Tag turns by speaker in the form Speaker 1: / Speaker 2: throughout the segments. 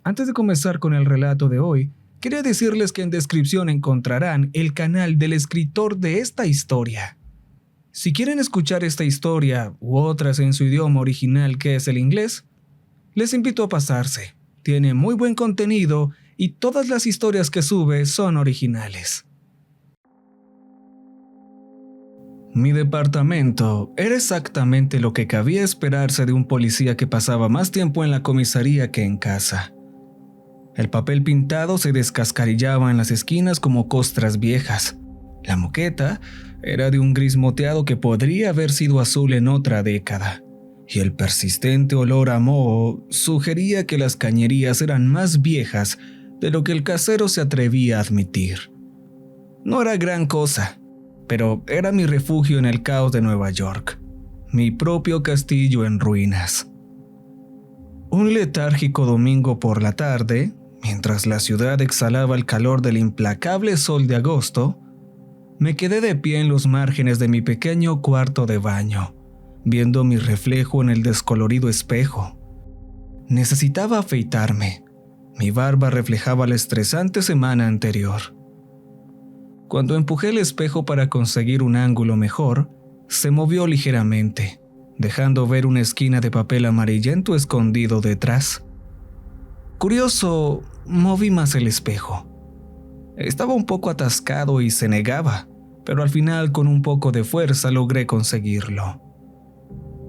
Speaker 1: Antes de comenzar con el relato de hoy, quería decirles que en descripción encontrarán el canal del escritor de esta historia. Si quieren escuchar esta historia u otras en su idioma original, que es el inglés, les invito a pasarse. Tiene muy buen contenido y todas las historias que sube son originales. Mi departamento era exactamente lo que cabía esperarse de un policía que pasaba más tiempo en la comisaría que en casa. El papel pintado se descascarillaba en las esquinas como costras viejas. La moqueta era de un gris moteado que podría haber sido azul en otra década. Y el persistente olor a moho sugería que las cañerías eran más viejas de lo que el casero se atrevía a admitir. No era gran cosa, pero era mi refugio en el caos de Nueva York, mi propio castillo en ruinas. Un letárgico domingo por la tarde, mientras la ciudad exhalaba el calor del implacable sol de agosto, me quedé de pie en los márgenes de mi pequeño cuarto de baño, viendo mi reflejo en el descolorido espejo. Necesitaba afeitarme. Mi barba reflejaba la estresante semana anterior. Cuando empujé el espejo para conseguir un ángulo mejor, se movió ligeramente, dejando ver una esquina de papel amarillento escondido detrás. Curioso, moví más el espejo. Estaba un poco atascado y se negaba, pero al final con un poco de fuerza logré conseguirlo.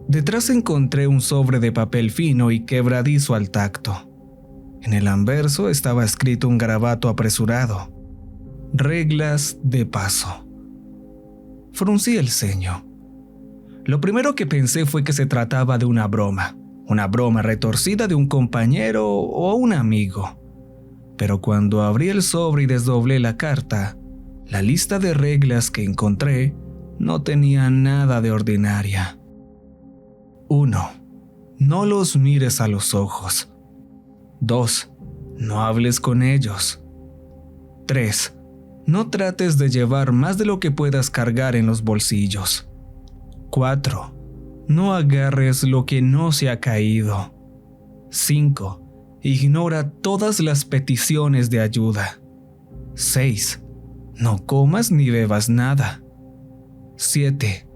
Speaker 1: Detrás encontré un sobre de papel fino y quebradizo al tacto. En el anverso estaba escrito un garabato apresurado: reglas de paso. Fruncí el ceño. Lo primero que pensé fue que se trataba de una broma retorcida de un compañero o un amigo. Pero cuando abrí el sobre y desdoblé la carta, la lista de reglas que encontré no tenía nada de ordinaria. 1. No los mires a los ojos. 2. No hables con ellos. 3. No trates de llevar más de lo que puedas cargar en los bolsillos. 4. No agarres lo que no se ha caído. 5. Ignora todas las peticiones de ayuda. 6. No comas ni bebas nada. 7.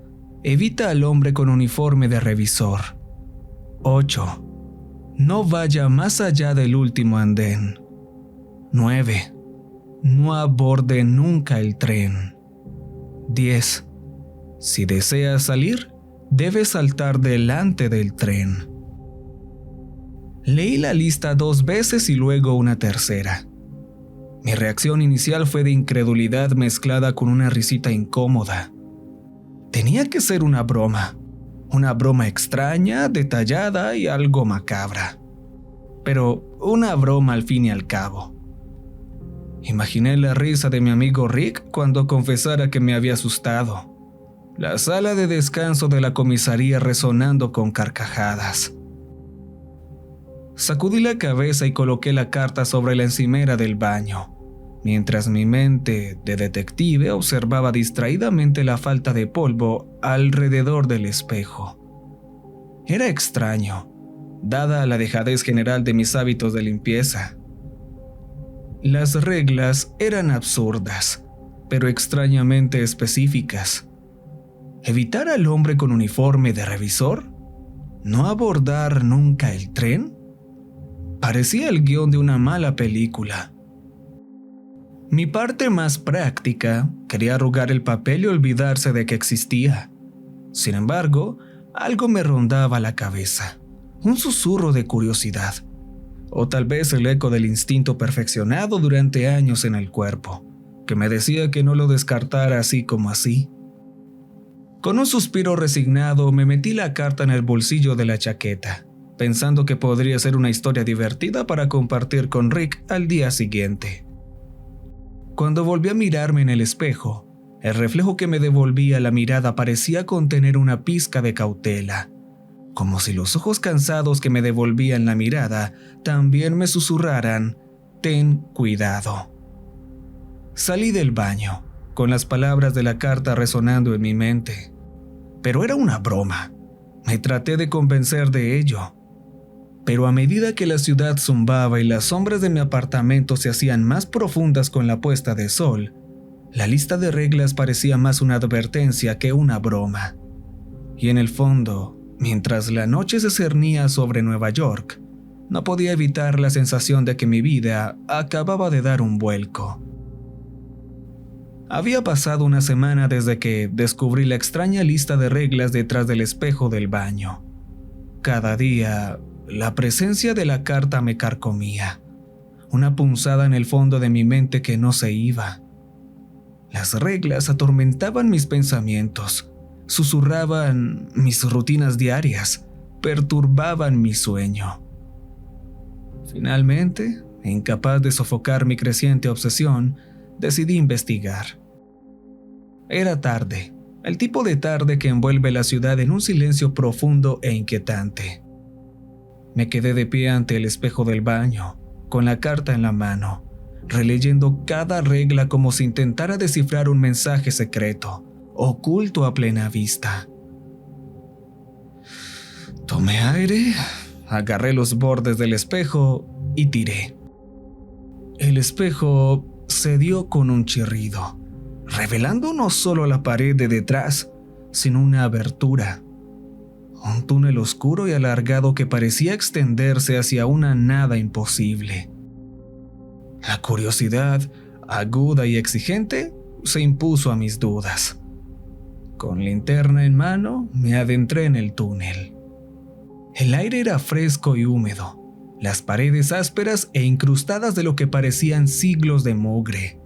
Speaker 1: Evita al hombre con uniforme de revisor. 8. No vaya más allá del último andén. 9. No aborde nunca el tren. 10. Si deseas salir, debes saltar delante del tren. Leí la lista 2 veces y luego una tercera. Mi reacción inicial fue de incredulidad mezclada con una risita incómoda. Tenía que ser una broma extraña, detallada y algo macabra. Pero una broma al fin y al cabo. Imaginé la risa de mi amigo Rick cuando confesara que me había asustado. La sala de descanso de la comisaría resonando con carcajadas. Sacudí la cabeza y coloqué la carta sobre la encimera del baño, mientras mi mente de detective observaba distraídamente la falta de polvo alrededor del espejo. Era extraño, dada la dejadez general de mis hábitos de limpieza. Las reglas eran absurdas, pero extrañamente específicas. ¿Evitar al hombre con uniforme de revisor? ¿No abordar nunca el tren? Parecía el guión de una mala película. Mi parte más práctica quería arrugar el papel y olvidarse de que existía. Sin embargo, algo me rondaba la cabeza, un susurro de curiosidad, o tal vez el eco del instinto perfeccionado durante años en el cuerpo, que me decía que no lo descartara así como así. Con un suspiro resignado me metí la carta en el bolsillo de la chaqueta, pensando que podría ser una historia divertida para compartir con Rick al día siguiente. Cuando volví a mirarme en el espejo, el reflejo que me devolvía la mirada parecía contener una pizca de cautela, como si los ojos cansados que me devolvían la mirada también me susurraran: ten cuidado. Salí del baño, con las palabras de la carta resonando en mi mente. Pero era una broma. Me traté de convencer de ello. Pero a medida que la ciudad zumbaba y las sombras de mi apartamento se hacían más profundas con la puesta de sol, la lista de reglas parecía más una advertencia que una broma. Y en el fondo, mientras la noche se cernía sobre Nueva York, no podía evitar la sensación de que mi vida acababa de dar un vuelco. Había pasado una semana desde que descubrí la extraña lista de reglas detrás del espejo del baño. Cada día, la presencia de la carta me carcomía, una punzada en el fondo de mi mente que no se iba. Las reglas atormentaban mis pensamientos, susurraban mis rutinas diarias, perturbaban mi sueño. Finalmente, incapaz de sofocar mi creciente obsesión, decidí investigar. Era tarde, el tipo de tarde que envuelve la ciudad en un silencio profundo e inquietante. Me quedé de pie ante el espejo del baño, con la carta en la mano, releyendo cada regla como si intentara descifrar un mensaje secreto, oculto a plena vista. Tomé aire, agarré los bordes del espejo y tiré. El espejo cedió con un chirrido, revelando no solo la pared de detrás, sino una abertura. Un túnel oscuro y alargado que parecía extenderse hacia una nada imposible. La curiosidad, aguda y exigente, se impuso a mis dudas. Con linterna en mano, me adentré en el túnel. El aire era fresco y húmedo, las paredes ásperas e incrustadas de lo que parecían siglos de mugre.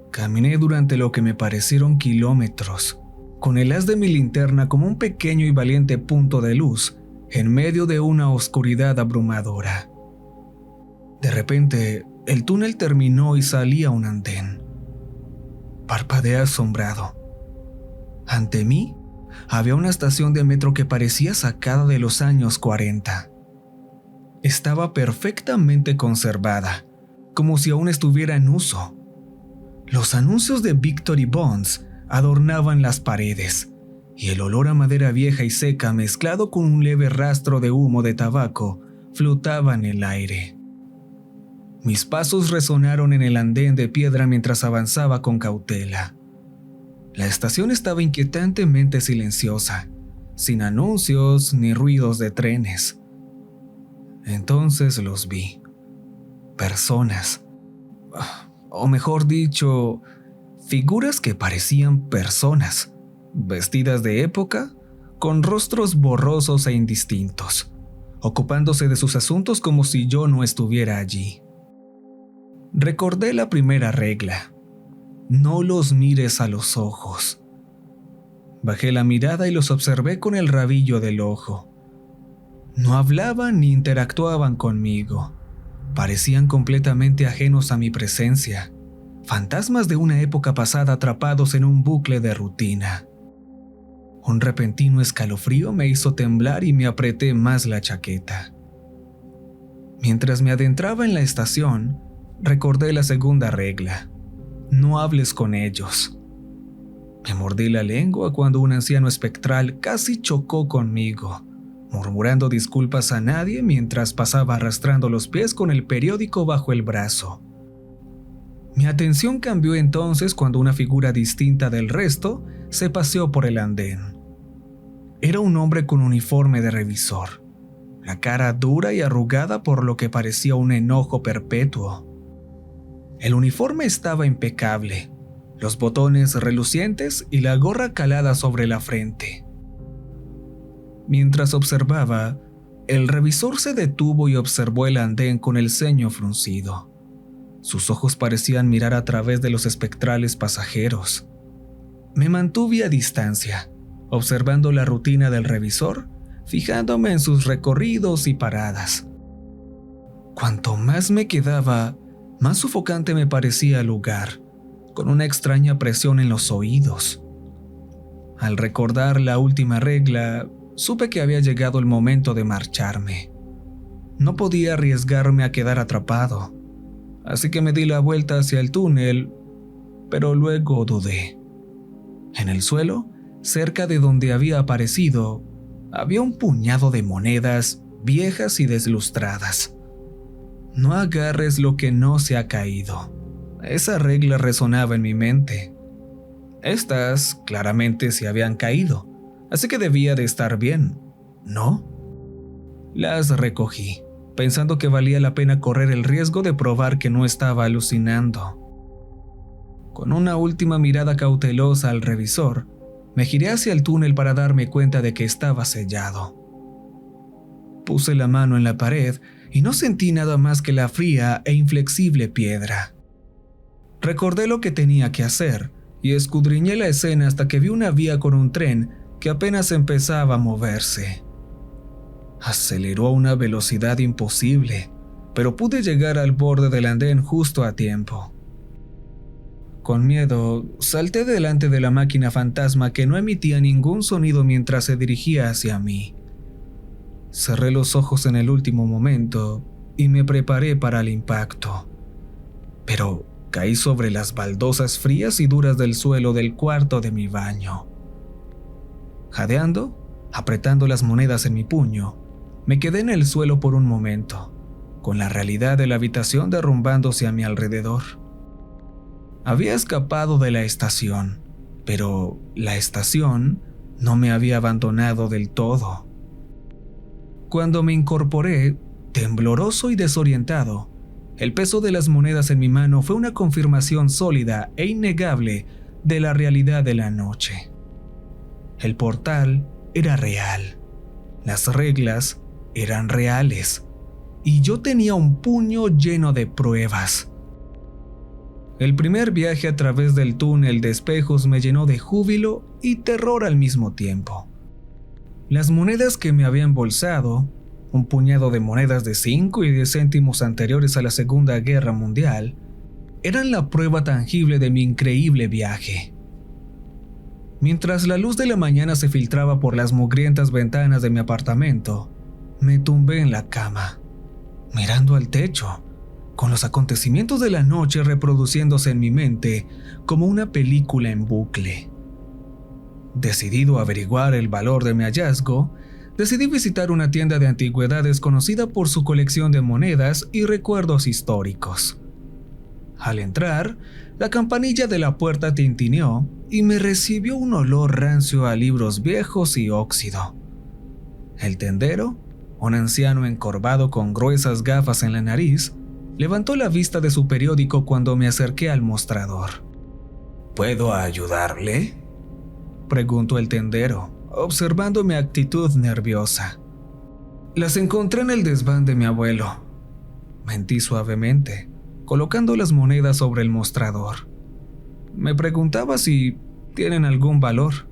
Speaker 1: Caminé durante lo que me parecieron kilómetros, con el haz de mi linterna como un pequeño y valiente punto de luz en medio de una oscuridad abrumadora. De repente, el túnel terminó y salí a un andén. Parpadeé asombrado. Ante mí, había una estación de metro que parecía sacada de los años 40. Estaba perfectamente conservada, como si aún estuviera en uso. Los anuncios de Victory Bonds adornaban las paredes, y el olor a madera vieja y seca mezclado con un leve rastro de humo de tabaco flotaba en el aire. Mis pasos resonaron en el andén de piedra mientras avanzaba con cautela. La estación estaba inquietantemente silenciosa, sin anuncios ni ruidos de trenes. Entonces los vi. Personas. O mejor dicho, figuras que parecían personas, vestidas de época, con rostros borrosos e indistintos, ocupándose de sus asuntos como si yo no estuviera allí. Recordé la primera regla: no los mires a los ojos. Bajé la mirada y los observé con el rabillo del ojo. No hablaban ni interactuaban conmigo. Parecían completamente ajenos a mi presencia, fantasmas de una época pasada atrapados en un bucle de rutina. Un repentino escalofrío me hizo temblar y me apreté más la chaqueta. Mientras me adentraba en la estación, recordé la segunda regla: no hables con ellos. Me mordí la lengua cuando un anciano espectral casi chocó conmigo, murmurando disculpas a nadie mientras pasaba arrastrando los pies con el periódico bajo el brazo. Mi atención cambió entonces cuando una figura distinta del resto se paseó por el andén. Era un hombre con uniforme de revisor, la cara dura y arrugada por lo que parecía un enojo perpetuo. El uniforme estaba impecable, los botones relucientes y la gorra calada sobre la frente. Mientras observaba, el revisor se detuvo y observó el andén con el ceño fruncido. Sus ojos parecían mirar a través de los espectrales pasajeros. Me mantuve a distancia, observando la rutina del revisor, fijándome en sus recorridos y paradas. Cuanto más me quedaba, más sofocante me parecía el lugar, con una extraña presión en los oídos. Al recordar la última regla, supe que había llegado el momento de marcharme. No podía arriesgarme a quedar atrapado, así que me di la vuelta hacia el túnel, pero luego dudé. En el suelo, cerca de donde había aparecido, había un puñado de monedas viejas y deslustradas. No agarres lo que no se ha caído. Esa regla resonaba en mi mente. Estas claramente se habían caído, así que debía de estar bien, ¿no? Las recogí, pensando que valía la pena correr el riesgo de probar que no estaba alucinando. Con una última mirada cautelosa al revisor, me giré hacia el túnel para darme cuenta de que estaba sellado. Puse la mano en la pared y no sentí nada más que la fría e inflexible piedra. Recordé lo que tenía que hacer y escudriñé la escena hasta que vi una vía con un tren que apenas empezaba a moverse. Aceleró a una velocidad imposible, pero pude llegar al borde del andén justo a tiempo. Con miedo, salté delante de la máquina fantasma que no emitía ningún sonido mientras se dirigía hacia mí. Cerré los ojos en el último momento y me preparé para el impacto. Pero caí sobre las baldosas frías y duras del suelo del cuarto de mi baño. Jadeando, apretando las monedas en mi puño, me quedé en el suelo por un momento, con la realidad de la habitación derrumbándose a mi alrededor. Había escapado de la estación, pero la estación no me había abandonado del todo. Cuando me incorporé, tembloroso y desorientado, el peso de las monedas en mi mano fue una confirmación sólida e innegable de la realidad de la noche. El portal era real, las reglas eran reales, y yo tenía un puño lleno de pruebas. El primer viaje a través del túnel de espejos me llenó de júbilo y terror al mismo tiempo. Las monedas que me había embolsado, un puñado de monedas de 5 y 10 céntimos anteriores a la Segunda Guerra Mundial, eran la prueba tangible de mi increíble viaje. Mientras la luz de la mañana se filtraba por las mugrientas ventanas de mi apartamento, me tumbé en la cama, mirando al techo, con los acontecimientos de la noche reproduciéndose en mi mente como una película en bucle. Decidido a averiguar el valor de mi hallazgo, decidí visitar una tienda de antigüedades conocida por su colección de monedas y recuerdos históricos. Al entrar, la campanilla de la puerta tintineó y me recibió un olor rancio a libros viejos y óxido. El tendero, un anciano encorvado con gruesas gafas en la nariz, levantó la vista de su periódico cuando me acerqué al mostrador. ¿Puedo ayudarle?, preguntó el tendero, observando mi actitud nerviosa. Las encontré en el desván de mi abuelo, mentí suavemente, colocando las monedas sobre el mostrador. Me preguntaba si tienen algún valor.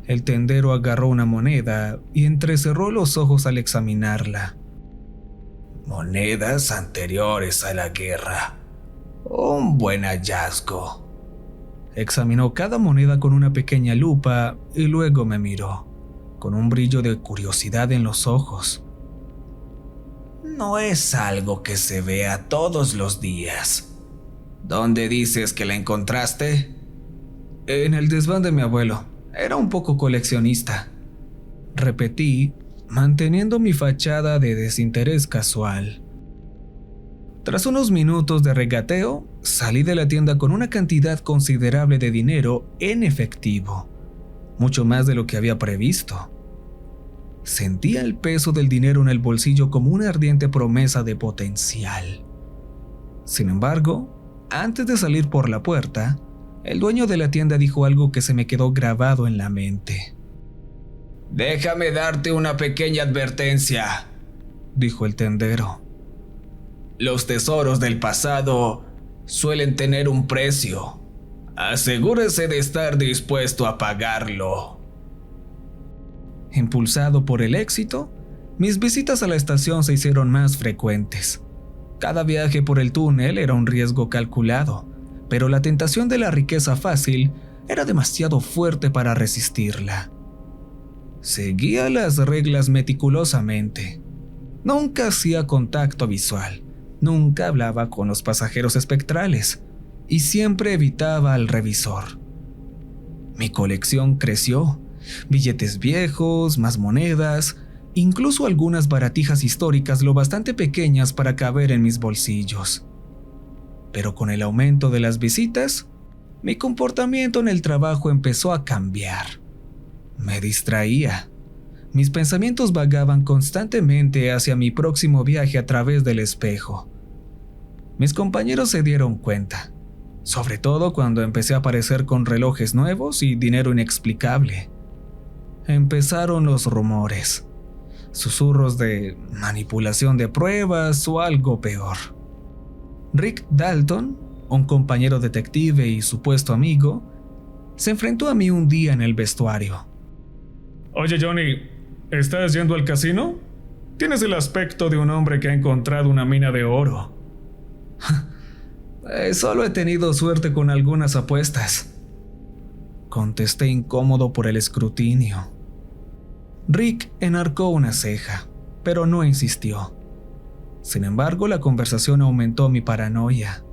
Speaker 1: El tendero agarró una moneda y entrecerró los ojos al examinarla. Monedas anteriores a la guerra. Un buen hallazgo. Examinó cada moneda con una pequeña lupa y luego me miró, con un brillo de curiosidad en los ojos. No es algo que se vea todos los días. ¿Dónde dices que la encontraste? En el desván de mi abuelo. Era un poco coleccionista. Repetí, manteniendo mi fachada de desinterés casual. Tras unos minutos de regateo, salí de la tienda con una cantidad considerable de dinero en efectivo, mucho más de lo que había previsto. Sentía el peso del dinero en el bolsillo como una ardiente promesa de potencial. Sin embargo, antes de salir por la puerta, el dueño de la tienda dijo algo que se me quedó grabado en la mente. «Déjame darte una pequeña advertencia», dijo el tendero. «Los tesoros del pasado suelen tener un precio. Asegúrese de estar dispuesto a pagarlo». Impulsado por el éxito, mis visitas a la estación se hicieron más frecuentes. Cada viaje por el túnel era un riesgo calculado, pero la tentación de la riqueza fácil era demasiado fuerte para resistirla. Seguía las reglas meticulosamente. Nunca hacía contacto visual, nunca hablaba con los pasajeros espectrales y siempre evitaba al revisor. Mi colección creció, billetes viejos, más monedas incluso algunas baratijas históricas lo bastante pequeñas para caber en mis bolsillos. Pero con el aumento de las visitas, mi comportamiento en el trabajo empezó a cambiar. Me distraía. Mis pensamientos vagaban constantemente hacia mi próximo viaje a través del espejo. Mis compañeros se dieron cuenta, sobre todo cuando empecé a aparecer con relojes nuevos y dinero inexplicable. Empezaron los rumores, susurros de manipulación de pruebas o algo peor. Rick Dalton, un compañero detective y supuesto amigo, se enfrentó a mí un día en el vestuario.
Speaker 2: Oye Johnny, ¿estás yendo al casino? Tienes el aspecto de un hombre que ha encontrado una mina de oro.
Speaker 1: Solo he tenido suerte con algunas apuestas, contesté incómodo por el escrutinio. Rick enarcó una ceja, pero no insistió. Sin embargo, la conversación aumentó mi paranoia.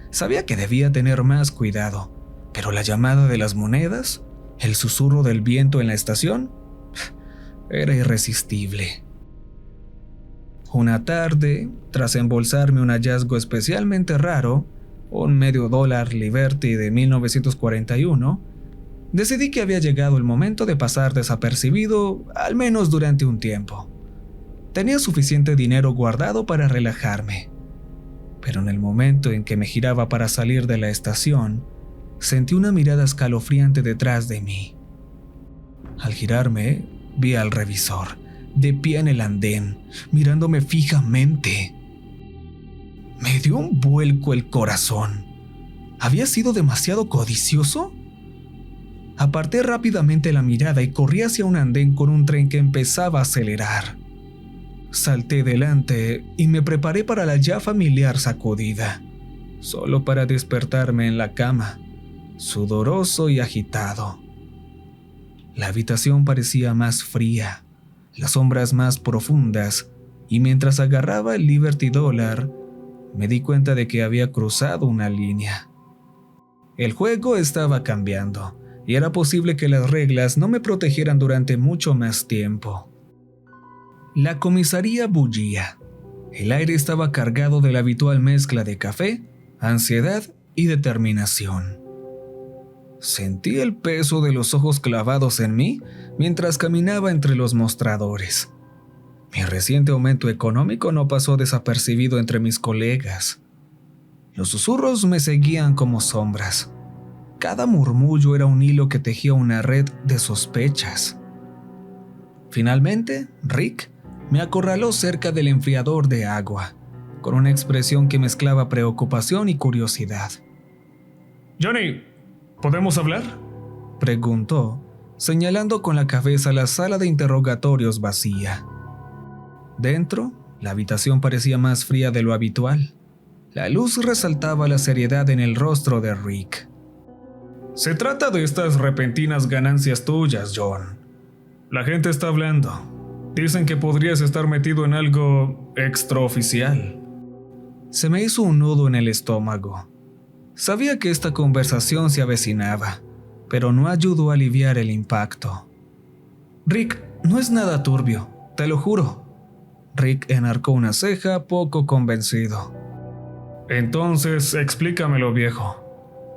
Speaker 1: Sabía que debía tener más cuidado, pero la llamada de las monedas, el susurro del viento en la estación, era irresistible. Una tarde, tras embolsarme un hallazgo especialmente raro, un $0.50 Liberty de 1941, decidí que había llegado el momento de pasar desapercibido, al menos durante un tiempo. Tenía suficiente dinero guardado para relajarme, pero en el momento en que me giraba para salir de la estación, sentí una mirada escalofriante detrás de mí. Al girarme, vi al revisor, de pie en el andén, mirándome fijamente. Me dio un vuelco el corazón. ¿Había sido demasiado codicioso? Aparté rápidamente la mirada y corrí hacia un andén con un tren que empezaba a acelerar. Salté delante y me preparé para la ya familiar sacudida, solo para despertarme en la cama, sudoroso y agitado. La habitación parecía más fría, las sombras más profundas, y mientras agarraba el Liberty Dollar, me di cuenta de que había cruzado una línea. El juego estaba cambiando, y era posible que las reglas no me protegieran durante mucho más tiempo. La comisaría bullía. El aire estaba cargado de la habitual mezcla de café, ansiedad y determinación. Sentí el peso de los ojos clavados en mí mientras caminaba entre los mostradores. Mi reciente aumento económico no pasó desapercibido entre mis colegas. Los susurros me seguían como sombras. Cada murmullo era un hilo que tejía una red de sospechas. Finalmente, Rick me acorraló cerca del enfriador de agua, con una expresión que mezclaba preocupación y curiosidad.
Speaker 2: Johnny, ¿podemos hablar?,
Speaker 1: preguntó, señalando con la cabeza la sala de interrogatorios vacía. Dentro, la habitación parecía más fría de lo habitual. La luz resaltaba la seriedad en el rostro de Rick.
Speaker 2: Se trata de estas repentinas ganancias tuyas, John. La gente está hablando. Dicen que podrías estar metido en algo extraoficial.
Speaker 1: Se me hizo un nudo en el estómago. Sabía que esta conversación se avecinaba, pero no ayudó a aliviar el impacto. Rick, no es nada turbio, te lo juro. Rick enarcó una ceja poco convencido.
Speaker 2: Entonces, explícamelo, viejo.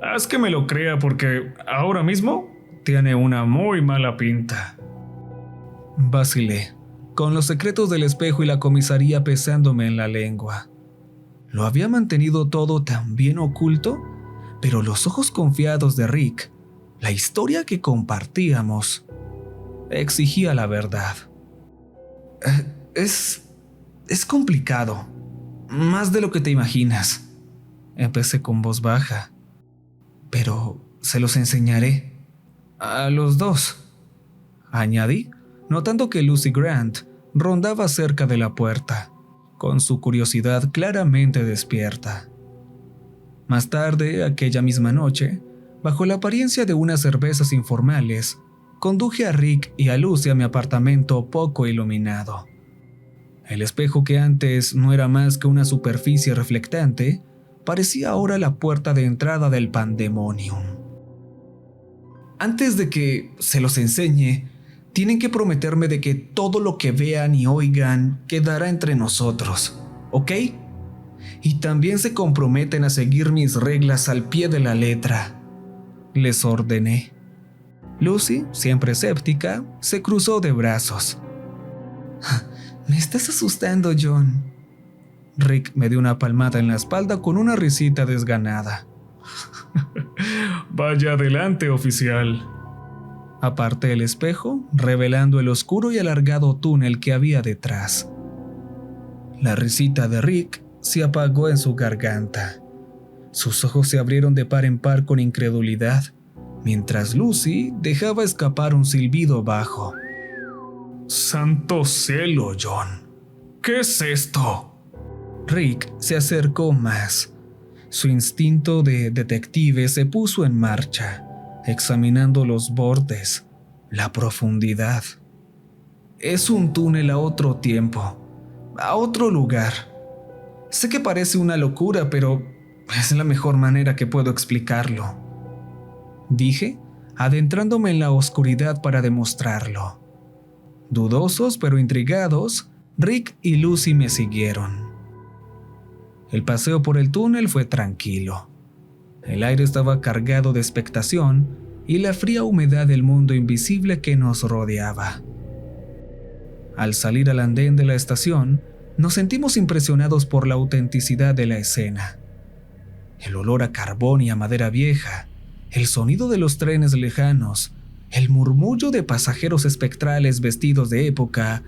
Speaker 2: Haz que me lo crea porque ahora mismo tiene una muy mala pinta.
Speaker 1: Vacilé, con los secretos del espejo y la comisaría pesándome en la lengua. Lo había mantenido todo tan bien oculto, pero los ojos confiados de Rick, la historia que compartíamos, exigía la verdad. Es complicado, más de lo que te imaginas. Empecé con voz baja. Pero se los enseñaré. A los dos, añadí, notando que Lucy Grant rondaba cerca de la puerta, con su curiosidad claramente despierta. Más tarde, aquella misma noche, bajo la apariencia de unas cervezas informales, conduje a Rick y a Lucy a mi apartamento poco iluminado. El espejo, que antes no era más que una superficie reflectante, parecía ahora la puerta de entrada del pandemonium. Antes de que se los enseñe, Tienen que prometerme de que todo lo que vean y oigan quedará entre nosotros, ¿ok? Y también se comprometen a seguir mis reglas al pie de la letra, les ordené. Lucy, siempre escéptica, se cruzó de brazos. Me estás asustando, John. Rick me dio una palmada en la espalda con una risita desganada.
Speaker 2: Vaya adelante, oficial.
Speaker 1: Aparté el espejo, revelando el oscuro y alargado túnel que había detrás. La risita de Rick se apagó en su garganta. Sus ojos se abrieron de par en par con incredulidad, mientras Lucy dejaba escapar un silbido bajo.
Speaker 2: ¡Santo cielo, John! ¿Qué es esto?
Speaker 1: Rick se acercó más. Su instinto de detective se puso en marcha, examinando los bordes, la profundidad. Es un túnel a otro tiempo, a otro lugar. Sé que parece una locura, pero es la mejor manera que puedo explicarlo, dije, adentrándome en la oscuridad para demostrarlo. Dudosos pero intrigados, Rick y Lucy me siguieron. El paseo por el túnel fue tranquilo. El aire estaba cargado de expectación y la fría humedad del mundo invisible que nos rodeaba. Al salir al andén de la estación, nos sentimos impresionados por la autenticidad de la escena. El olor a carbón y a madera vieja, el sonido de los trenes lejanos, el murmullo de pasajeros espectrales vestidos de época,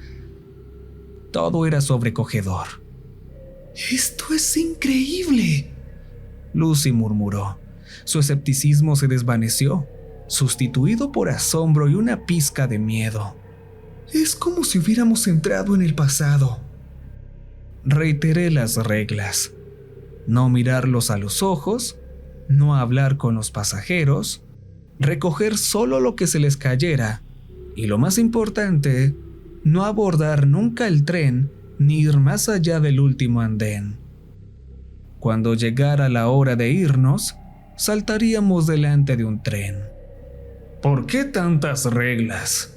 Speaker 1: todo era sobrecogedor. «¡Esto es increíble!», Lucy murmuró. Su escepticismo se desvaneció, sustituido por asombro y una pizca de miedo. «Es como si hubiéramos entrado en el pasado». Reiteré las reglas: no mirarlos a los ojos, no hablar con los pasajeros, recoger solo lo que se les cayera y, lo más importante, no abordar nunca el tren ni ir más allá del último andén. Cuando llegara la hora de irnos, saltaríamos delante de un tren.
Speaker 2: ¿Por qué tantas reglas?,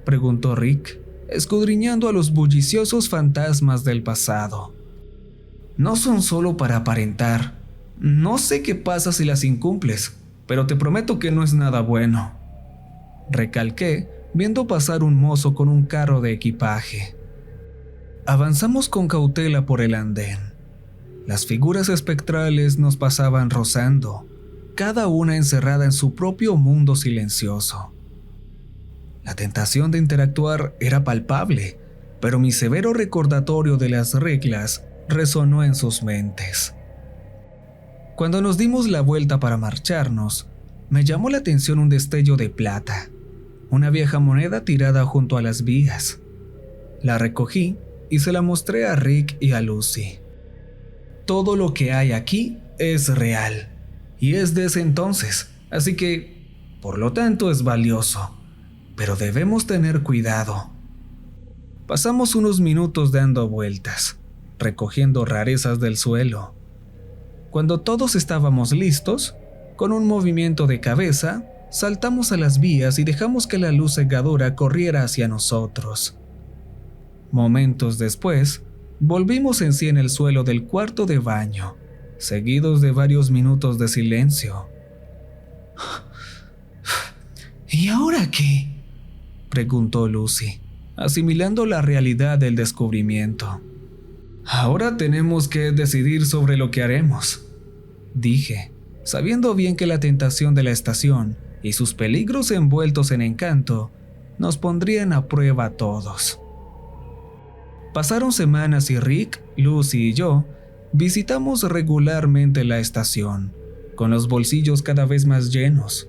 Speaker 1: preguntó Rick, escudriñando a los bulliciosos fantasmas del pasado. No son solo para aparentar. No sé qué pasa si las incumples, pero te prometo que no es nada bueno, recalqué, viendo pasar un mozo con un carro de equipaje. Avanzamos con cautela por el andén. Las figuras espectrales nos pasaban rozando, cada una encerrada en su propio mundo silencioso. La tentación de interactuar era palpable, pero mi severo recordatorio de las reglas resonó en sus mentes. Cuando nos dimos la vuelta para marcharnos, me llamó la atención un destello de plata, una vieja moneda tirada junto a las vías. La recogí y se la mostré a Rick y a Lucy. Todo lo que hay aquí es real, y es de ese entonces, así que, por lo tanto, es valioso. Pero debemos tener cuidado. Pasamos unos minutos dando vueltas, recogiendo rarezas del suelo. Cuando todos estábamos listos, con un movimiento de cabeza, saltamos a las vías y dejamos que la luz cegadora corriera hacia nosotros. Momentos después, volvimos en sí en el suelo del cuarto de baño, seguidos de varios minutos de silencio. ¿Y ahora qué?, preguntó Lucy, asimilando la realidad del descubrimiento. Ahora tenemos que decidir sobre lo que haremos, dije, sabiendo bien que la tentación de la estación y sus peligros envueltos en encanto nos pondrían a prueba a todos. Pasaron semanas y Rick, Lucy y yo visitamos regularmente la estación, con los bolsillos cada vez más llenos.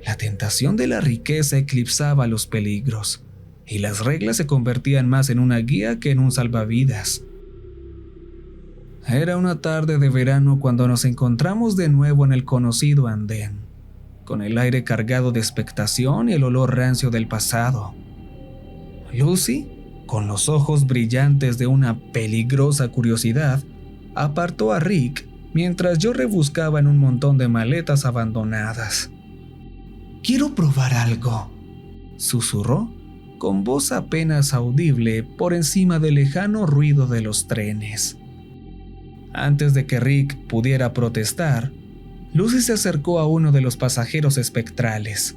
Speaker 1: La tentación de la riqueza eclipsaba los peligros, y las reglas se convertían más en una guía que en un salvavidas. Era una tarde de verano cuando nos encontramos de nuevo en el conocido andén, con el aire cargado de expectación y el olor rancio del pasado. Lucy, con los ojos brillantes de una peligrosa curiosidad, apartó a Rick mientras yo rebuscaba en un montón de maletas abandonadas. «Quiero probar algo», susurró con voz apenas audible por encima del lejano ruido de los trenes. Antes de que Rick pudiera protestar, Lucy se acercó a uno de los pasajeros espectrales,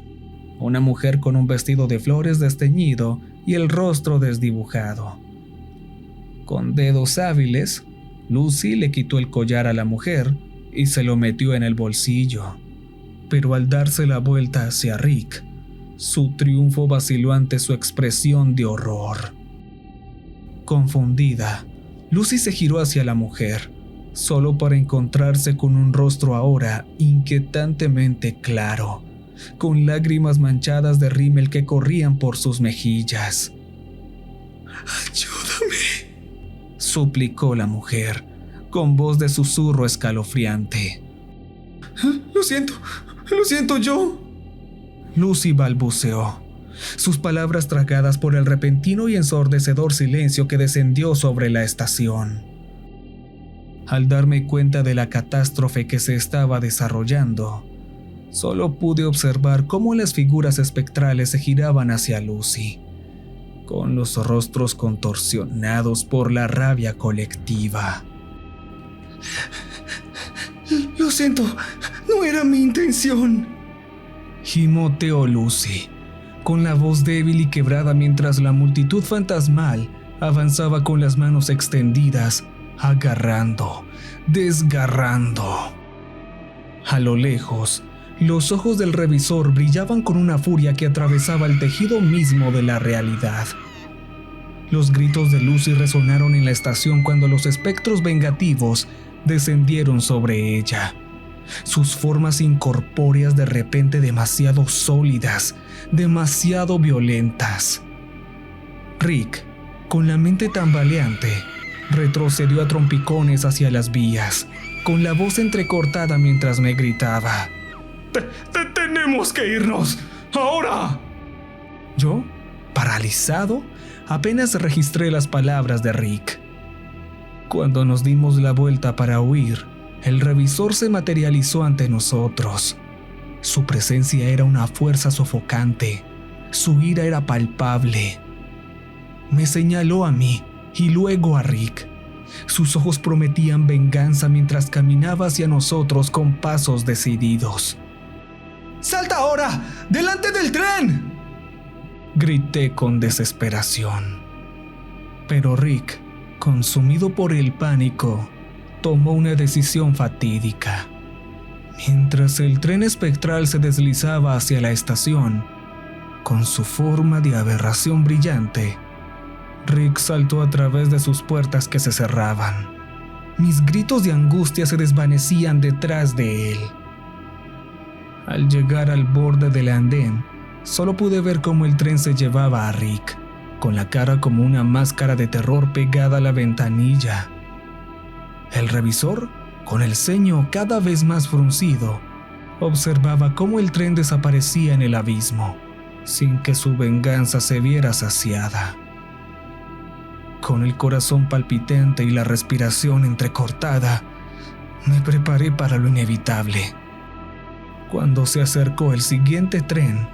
Speaker 1: una mujer con un vestido de flores desteñido y el rostro desdibujado. Con dedos hábiles, Lucy le quitó el collar a la mujer y se lo metió en el bolsillo, pero al darse la vuelta hacia Rick, su triunfo vaciló ante su expresión de horror. Confundida, Lucy se giró hacia la mujer, solo para encontrarse con un rostro ahora inquietantemente claro, con lágrimas manchadas de rímel que corrían por sus mejillas. «Ayúdame», suplicó la mujer, con voz de susurro escalofriante. Lo siento yo», Lucy balbuceó, sus palabras tragadas por el repentino y ensordecedor silencio que descendió sobre la estación. Al darme cuenta de la catástrofe que se estaba desarrollando, solo pude observar cómo las figuras espectrales se giraban hacia Lucy, con los rostros contorsionados por la rabia colectiva. «Lo siento, no era mi intención», gimoteó Lucy, con la voz débil y quebrada mientras la multitud fantasmal avanzaba con las manos extendidas, agarrando, desgarrando. A lo lejos, los ojos del revisor brillaban con una furia que atravesaba el tejido mismo de la realidad. Los gritos de Lucy resonaron en la estación cuando los espectros vengativos descendieron sobre ella. Sus formas incorpóreas de repente demasiado sólidas, demasiado violentas. Rick, con la mente tambaleante, retrocedió a trompicones hacia las vías, con la voz entrecortada mientras me gritaba: «Tenemos que irnos, ahora». Yo, paralizado, apenas registré las palabras de Rick. Cuando nos dimos la vuelta para huir, el revisor se materializó ante nosotros. Su presencia era una fuerza sofocante, su ira era palpable. Me señaló a mí y luego a Rick. Sus ojos prometían venganza mientras caminaba hacia nosotros con pasos decididos. «¡Salta ahora! ¡Delante del tren!», grité con desesperación. Pero Rick, consumido por el pánico, tomó una decisión fatídica. Mientras el tren espectral se deslizaba hacia la estación, con su forma de aberración brillante, Rick saltó a través de sus puertas que se cerraban. Mis gritos de angustia se desvanecían detrás de él. Al llegar al borde del andén, solo pude ver cómo el tren se llevaba a Rick, con la cara como una máscara de terror pegada a la ventanilla. El revisor, con el ceño cada vez más fruncido, observaba cómo el tren desaparecía en el abismo, sin que su venganza se viera saciada. Con el corazón palpitante y la respiración entrecortada, me preparé para lo inevitable. Cuando se acercó el siguiente tren,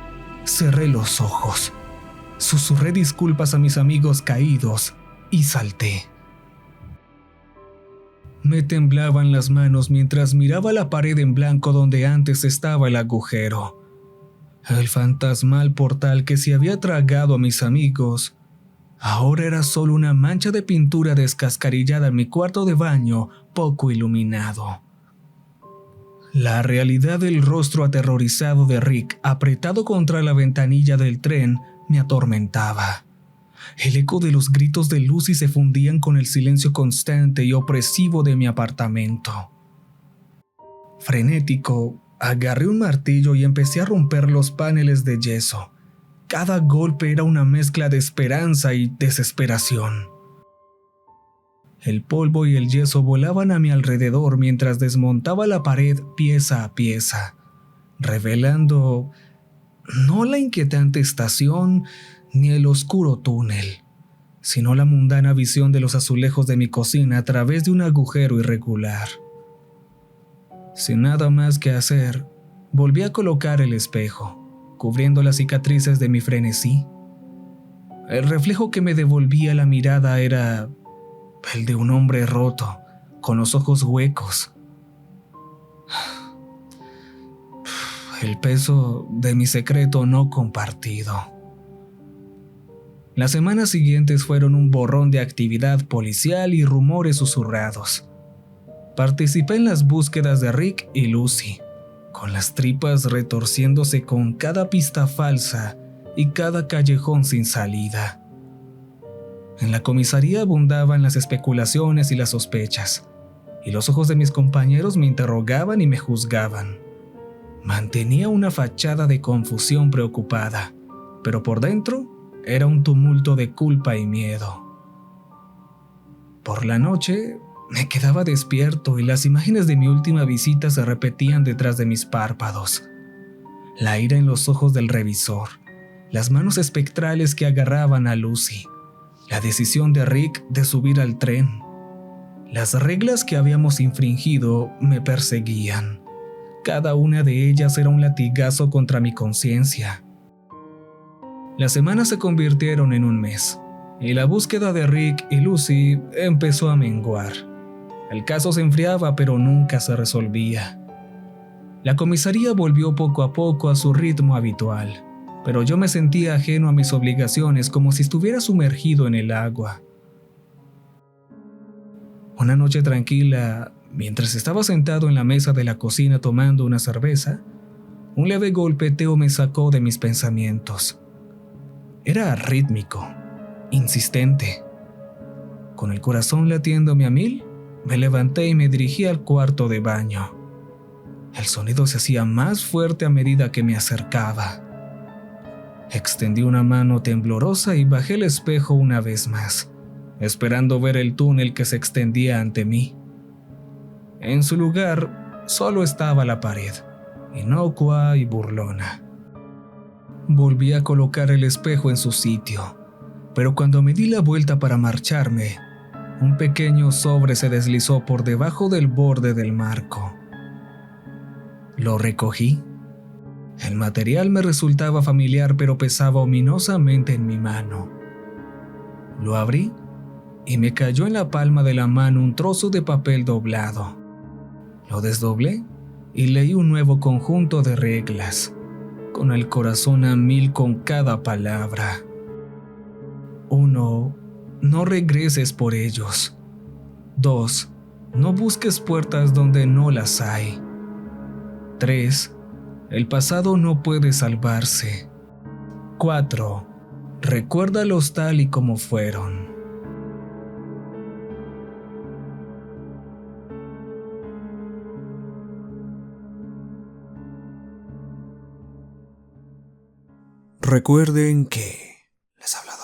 Speaker 1: cerré los ojos, susurré disculpas a mis amigos caídos y salté. Me temblaban las manos mientras miraba la pared en blanco donde antes estaba el agujero. El fantasmal portal que se había tragado a mis amigos ahora era solo una mancha de pintura descascarillada en mi cuarto de baño poco iluminado. La realidad del rostro aterrorizado de Rick apretado contra la ventanilla del tren me atormentaba. El eco de los gritos de Lucy se fundían con el silencio constante y opresivo de mi apartamento. Frenético, agarré un martillo y empecé a romper los paneles de yeso. Cada golpe era una mezcla de esperanza y desesperación. El polvo y el yeso volaban a mi alrededor mientras desmontaba la pared pieza a pieza, revelando no la inquietante estación ni el oscuro túnel, sino la mundana visión de los azulejos de mi cocina a través de un agujero irregular. Sin nada más que hacer, volví a colocar el espejo, cubriendo las cicatrices de mi frenesí. El reflejo que me devolvía la mirada era el de un hombre roto, con los ojos huecos. El peso de mi secreto no compartido. Las semanas siguientes fueron un borrón de actividad policial y rumores susurrados. Participé en las búsquedas de Rick y Lucy, con las tripas retorciéndose con cada pista falsa y cada callejón sin salida. En la comisaría abundaban las especulaciones y las sospechas, y los ojos de mis compañeros me interrogaban y me juzgaban. Mantenía una fachada de confusión preocupada, pero por dentro era un tumulto de culpa y miedo. Por la noche me quedaba despierto y las imágenes de mi última visita se repetían detrás de mis párpados. La ira en los ojos del revisor, las manos espectrales que agarraban a Lucy, la decisión de Rick de subir al tren. Las reglas que habíamos infringido me perseguían. Cada una de ellas era un latigazo contra mi conciencia. Las semanas se convirtieron en un mes, y la búsqueda de Rick y Lucy empezó a menguar. El caso se enfriaba, pero nunca se resolvía. La comisaría volvió poco a poco a su ritmo habitual, pero yo me sentía ajeno a mis obligaciones, como si estuviera sumergido en el agua. Una noche tranquila, mientras estaba sentado en la mesa de la cocina tomando una cerveza, un leve golpeteo me sacó de mis pensamientos. Era rítmico, insistente. Con el corazón latiéndome a mil, me levanté y me dirigí al cuarto de baño. El sonido se hacía más fuerte a medida que me acercaba. Extendí una mano temblorosa y bajé el espejo una vez más, esperando ver el túnel que se extendía ante mí. En su lugar solo estaba la pared, inocua y burlona. Volví a colocar el espejo en su sitio, pero cuando me di la vuelta para marcharme, un pequeño sobre se deslizó por debajo del borde del marco. Lo recogí. El material me resultaba familiar, pero pesaba ominosamente en mi mano. Lo abrí y me cayó en la palma de la mano un trozo de papel doblado. Lo desdoblé y leí un nuevo conjunto de reglas, con el corazón a mil con cada palabra. 1. No regreses por ellos. 2. No busques puertas donde no las hay. 3. El pasado no puede salvarse. 4. Recuérdalos tal y como fueron.
Speaker 3: Recuerden que les ha hablado